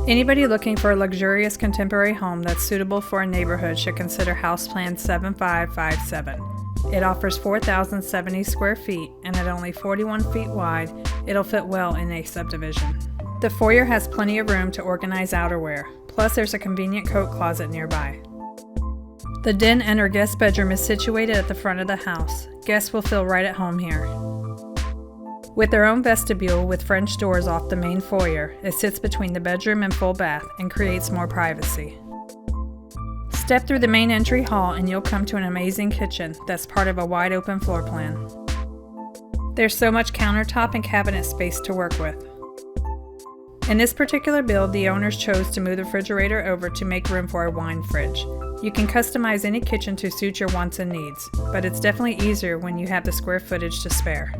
Anybody looking for a luxurious contemporary home that's suitable for a neighborhood should consider House Plan 7557. It offers 4,070 square feet, and at only 41 feet wide, it'll fit well in a subdivision. The foyer has plenty of room to organize outerwear, plus there's a convenient coat closet nearby. The den and or guest bedroom is situated at the front of the house. Guests will feel right at home here. With their own vestibule with French doors off the main foyer, it sits between the bedroom and full bath and creates more privacy. Step through the main entry hall and you'll come to an amazing kitchen that's part of a wide open floor plan. There's so much countertop and cabinet space to work with. In this particular build, the owners chose to move the refrigerator over to make room for a wine fridge. You can customize any kitchen to suit your wants and needs, but it's definitely easier when you have the square footage to spare.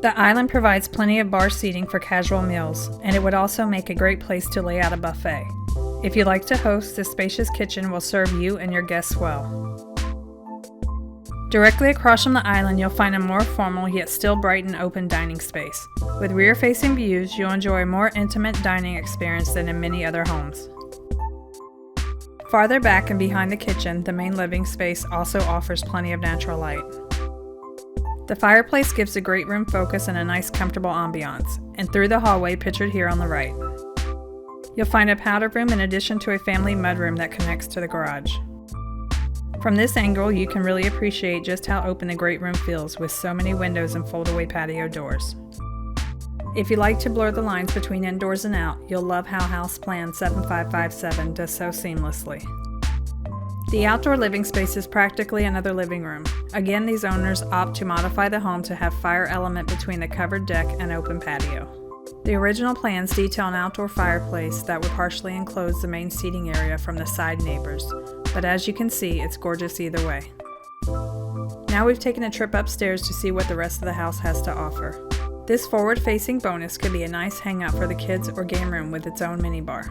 The island provides plenty of bar seating for casual meals, and it would also make a great place to lay out a buffet. If you like to host, this spacious kitchen will serve you and your guests well. Directly across from the island, you'll find a more formal yet still bright and open dining space. With rear-facing views, you'll enjoy a more intimate dining experience than in many other homes. Farther back and behind the kitchen, the main living space also offers plenty of natural light. The fireplace gives a great room focus and a nice comfortable ambiance, and through the hallway pictured here on the right. You'll find a powder room in addition to a family mudroom that connects to the garage. From this angle, you can really appreciate just how open the great room feels with so many windows and foldaway patio doors. If you like to blur the lines between indoors and out, you'll love how House Plan 7557 does so seamlessly. The outdoor living space is practically another living room. Again, these owners opt to modify the home to have fire element between the covered deck and open patio. The original plans detail an outdoor fireplace that would partially enclose the main seating area from the side neighbors, but as you can see, it's gorgeous either way. Now we've taken a trip upstairs to see what the rest of the house has to offer. This forward-facing bonus could be a nice hangout for the kids or game room with its own minibar.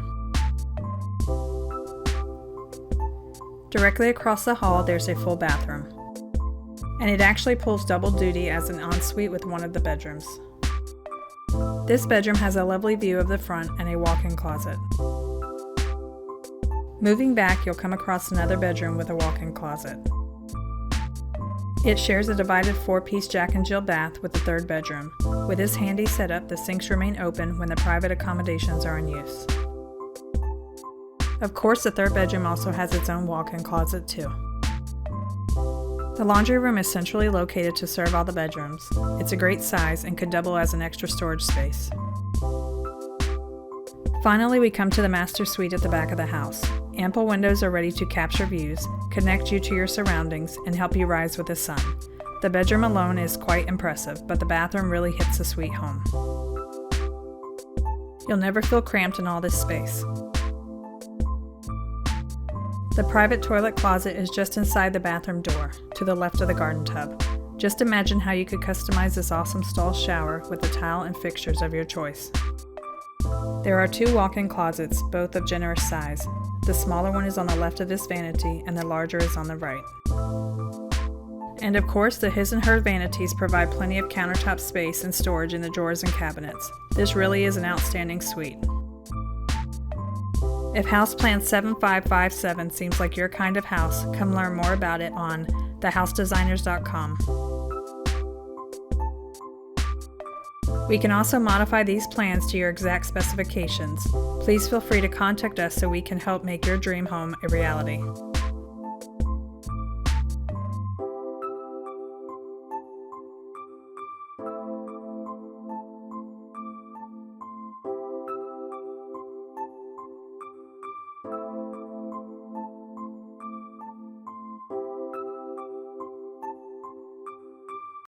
Directly across the hall, there's a full bathroom, and it actually pulls double duty as an ensuite with one of the bedrooms. This bedroom has a lovely view of the front and a walk-in closet. Moving back, you'll come across another bedroom with a walk-in closet. It shares a divided 4-piece Jack and Jill bath with the third bedroom. With this handy setup, the sinks remain open when the private accommodations are in use. Of course, the third bedroom also has its own walk-in closet too. The laundry room is centrally located to serve all the bedrooms. It's a great size and could double as an extra storage space. Finally, we come to the master suite at the back of the house. Ample windows are ready to capture views, connect you to your surroundings, and help you rise with the sun. The bedroom alone is quite impressive, but the bathroom really hits the suite home. You'll never feel cramped in all this space. The private toilet closet is just inside the bathroom door, to the left of the garden tub. Just imagine how you could customize this awesome stall shower with the tile and fixtures of your choice. There are 2 walk-in closets, both of generous size. The smaller one is on the left of this vanity, and the larger is on the right. And of course, the his and her vanities provide plenty of countertop space and storage in the drawers and cabinets. This really is an outstanding suite. If House Plan 7557 seems like your kind of house, come learn more about it on thehousedesigners.com. We can also modify these plans to your exact specifications. Please feel free to contact us so we can help make your dream home a reality.